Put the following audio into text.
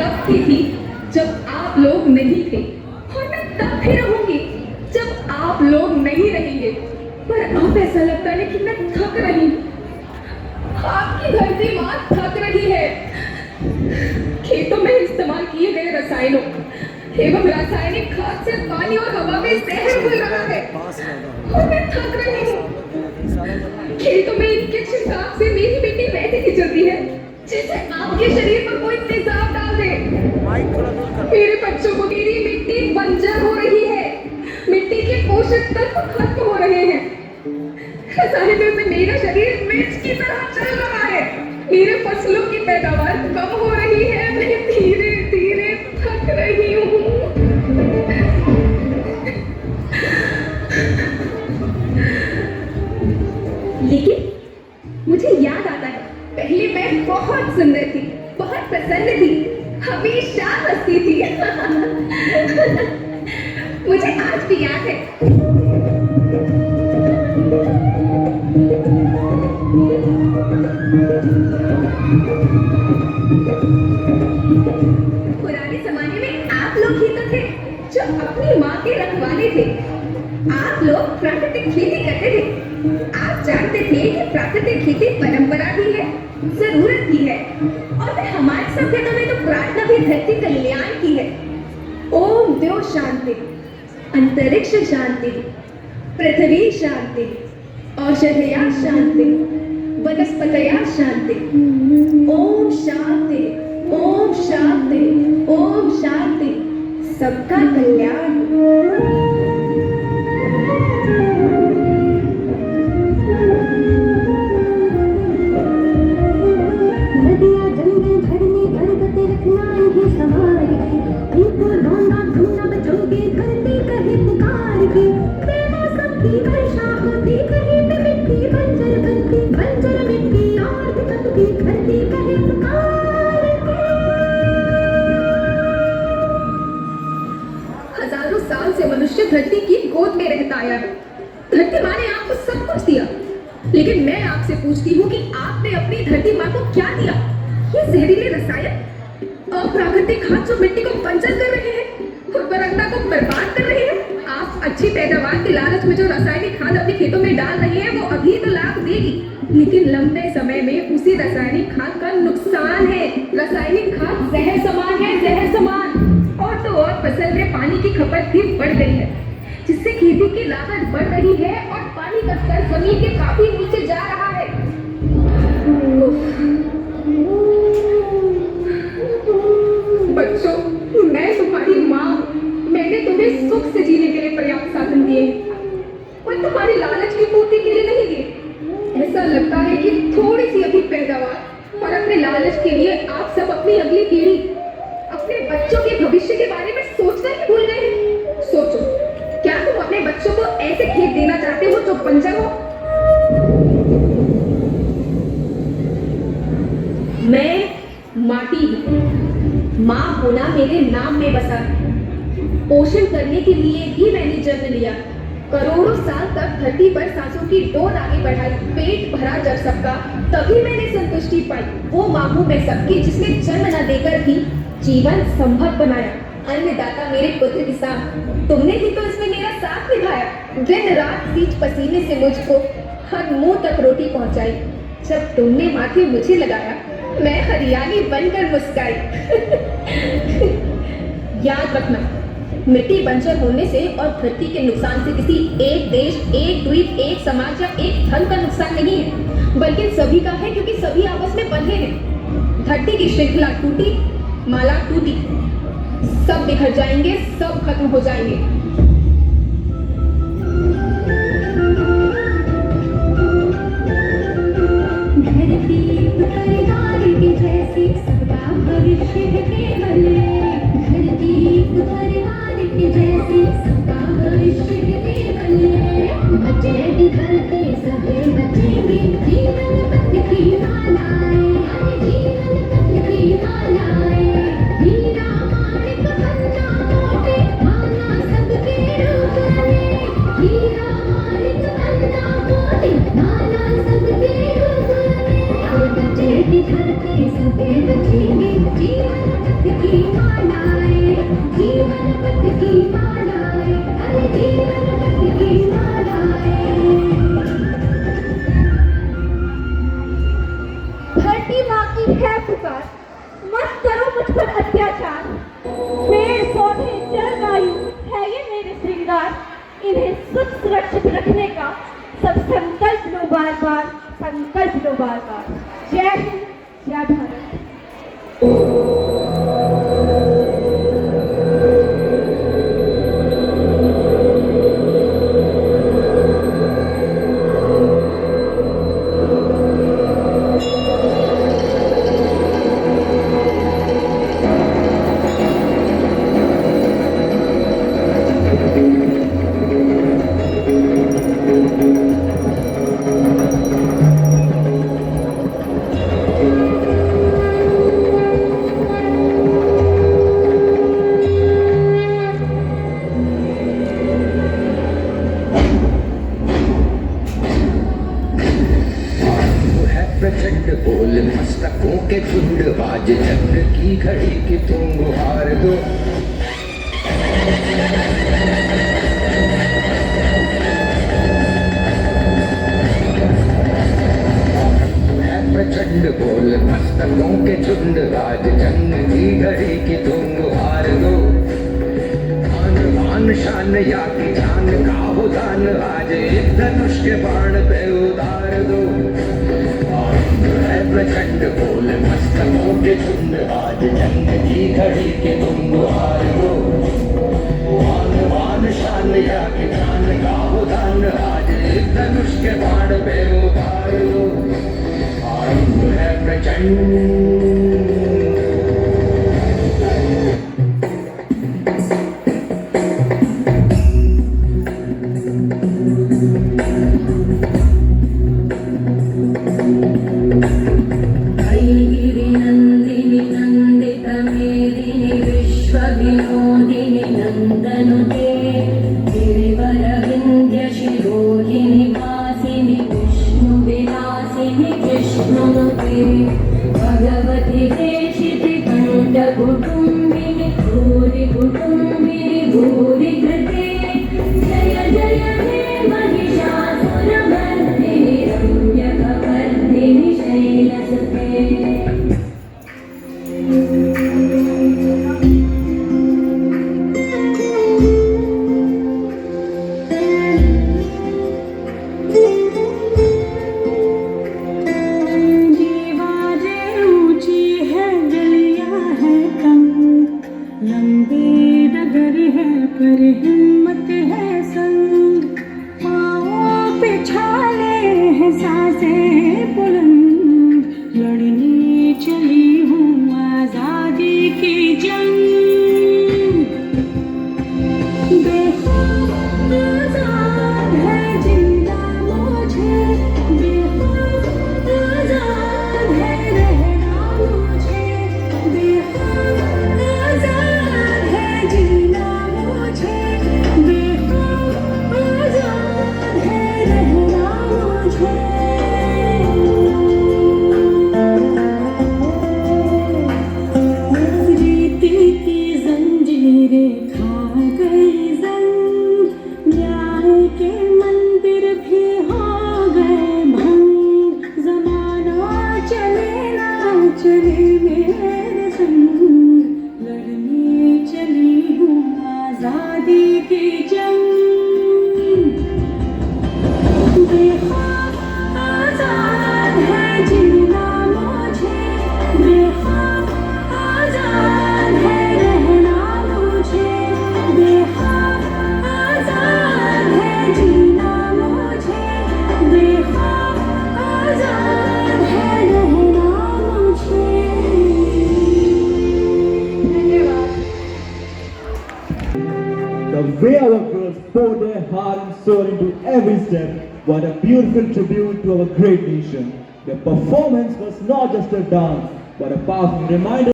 तब की थी जब आप लोग नहीं थे, और मैं तब भी रहूंगी जब आप लोग नहीं रहेंगे। पर अब ऐसा लगता है कि मैं थक रही हूँ। आपकी धरती माँ थक रही है। खेतों में इस्तेमाल किए गए रसायनों एवं रासायनिक खाद से पानी और हवा में जहर घुल रहा है, और मैं थक रही हूँ। खेतों में इनके छिड़काव से मेरी मिट्टी वैसे ही चलती है जैसे आपके शरीर पर कोई तेजाब डाल दे। मेरे बच्चों को मेरी मिट्टी बंजर हो रही है, मिट्टी के पोषक तत्व खत्म हो रहे हैं। रसायनों से मेरा शरीर मिर्च की तरह चल रहा है, मेरे फसलों की पैदावार कम हो रही है, मैं धीरे धीरे थक रही हूँ। लेकिन मुझे याद आता है, पहले मैं बहुत सुंदर थी, बहुत प्रसन्न थी, हमेशा हंसती थी। मुझे आज भी याद है। पुराने जमाने में आप लोग ही तो थे जो अपनी माँ के रखवाले थे। आप लोग प्राकृतिक खेती करते थे। आप जानते थे कि प्राकृतिक खेती परंपरा भी है, जरूरत भी है, और फिर हमारी सभ्यता में तो प्रार्थना भी धरती कल्याण की है। ओम द्यो शांति, अंतरिक्ष शांति, पृथ्वी शांति, औषधया शांति, वनस्पतया शांति। ओम शांति, ओम शांति, ओम शांति, सबका कल्याण। नदियाँ जंगल झरने बरगद रखना इन्हें संभाल के, इनको ढूंढना ढूंढना बचोगे धरती कहे पुकार के। बेमौसम की वर्षा होती, कहीं पे मिट्टी बंजर बनती, बंजर मिट्टी और भी कपती, धरती कहे पुकार के। हजारों साल से मनुष्य धरती की गोद में रहता आया है। धरती माँ ने आपको सब कुछ दिया, लेकिन मैं आपसे पूछती हूँ कि आपने अपनी धरती माँ को क्या दिया? ये जहरीले रसायन, अप्राकृतिक खाद जो मिट्टी को बंजर कर रहे हैं, उर्वरकता को बर्बाद कर रहे हैं। आप अच्छी पैदावार के लालच में जो रासायनिक खाद अपने खेतों में डाल रहे हैं वो अभी तो लाभ देगी, लेकिन लंबे समय में उसी रासायनिक खाद का नुकसान है। रासायनिक खाद जहर समान है, जहर समान। और तो और फसल में पानी की खपत भी बढ़ गई है, जिससे खेती की लागत बढ़ रही है और पानी का स्तर जमीन के काफी नीचे जा रहा है। बच्चों, मैं तुम्हारी माँ, मैंने तुम्हें सुख से जीने के लिए पर्याप्त साधन दिए, और तुम्हारी लालच की पूर्ति के लिए नहीं दिए। ऐसा लगता है कि थोड़ी सी अधिक पैदावार और अपने लालच के लिए आप सब अपनी अगली पीढ़ी, अपने बच्चों के भविष्य के बारे में सोचना ही भूल गए हैं। सोचो, क्या तुम अपने बच्चों को ऐसे खेत देना चाहते हो जो बंजर हो? मैं माटी हूँ, माँ होना मेरे नाम में बसा है। पोषण करने के लिए भी मैंने जन्म लिया। करोड़ों साल तक धरती पर सांसों की डोर आगे बढ़ाई, पेट भरा जब सबका, तभी मैंने संतुष्टि पाई। वो माँ हूँ मैं सबकी, जिसने जन्म न देकर भी जीवन संभव बनाया। अन्नदाता मेरे पुत्र किसान, तुमने ही तो इसमें मेरा साथ निभाया। दिन रात सींच पसीने से मुझको हर मुंह तक रोटी पहुंचाई। जब तुमने माथे मुझे लगाया, मैं हरियाली बनकर मुस्काई। याद रखना, मिट्टी बंजर होने से और धरती के नुकसान से किसी एक देश, एक द्वीप, एक समाज या एक धन का नुकसान नहीं है, बल्कि सभी का है, क्योंकि सभी आपस में बंधे हैं। धरती की श्रृंखला टूटी, माला टूटी, सब बिखर जाएंगे, सब खत्म हो जाएंगे। धरती परिवार की जैसी सबका भविष्य है केवल, धरती परिवार की जैसी सबका भविष्य है केवल। बचेगी धरती सभी बचेंगे, जीवन पथ की मालाएं, जीवन पथ की मालाएं। हीरा माणिक बनना मोती, माला सब की मालाएं, जीवन पथ की मालाएं, अरे जीवन पथ की मालाएं। धरती माँ की है पुकार, मत करो मुझ पर अत्याचार। पेड़ पौधे जलवायु है ये मेरे श्रृंगार, इन्हें सुख सुरक्षित रखने का सब संकल्प लो बार बार, संकल्प लो बार बार। जय हिंद, जय भारत। प्रचंड बोल मस्तकों के झुंड, आज चक्र की घड़ी की तुम गुहार दो। है प्रचंड बोल मस्तकों के झुंड, आज जंग की घड़ी की तुम गुहार दो। आन शान या की जान का हो दान, आज एक धनुष के बाण पे उतार दो। है प्रचंड बोल मस्तकों के झुंड, आज जंग की घड़ी के तुम गुहार दो। आन शान या की जान का हो दान, आज एक धनुष के बाण पे उतार दो। है प्रचंड नंदिनी नंदित मेदिनी विश्वविनोदिनी नंदनुते, गिरिवर विंध्य शिरोधिनी वासिनी विष्णु विलासिनी कृष्णनुते, भगवती देशिति कंठ कुटुंबिनी भूरि कुटुंबिनी भूरि कृते, जय जय हे महिषासुरमर्दिनी रम्यकपर्दिनी शैलसुते। लंबी डगर है पर हिम्मत है संग, पाँव पे छाले हैं सांसें बुलंद, लड़ने चली हूँ आजादी की जंग। बेखौफ आजाद है जिंदा मुझे, बेखौफ आजाद है रहना मुझे, बेखौफ आजाद है जीना मुझे, बेखौफ आजाद है रहना मुझे। जीती की जंजीरें खा गई जंग, न्याय के मंदिर भी हो गए भंग, जमाना चले ना चले मेरे संग, लड़ने चली हूँ आजादी की जंग। बेखौफ आजाद है जीना मुझे, बेखौफ आजाद है रहना मुझे, बेखौफ आजाद है जीना मुझे, बेखौफ आजाद है रहना मुझे। धन्यवाद। The way our girls pour their heart and soul into every step, what a beautiful tribute to our great nation. Their performance was not just a dance, but a powerful reminder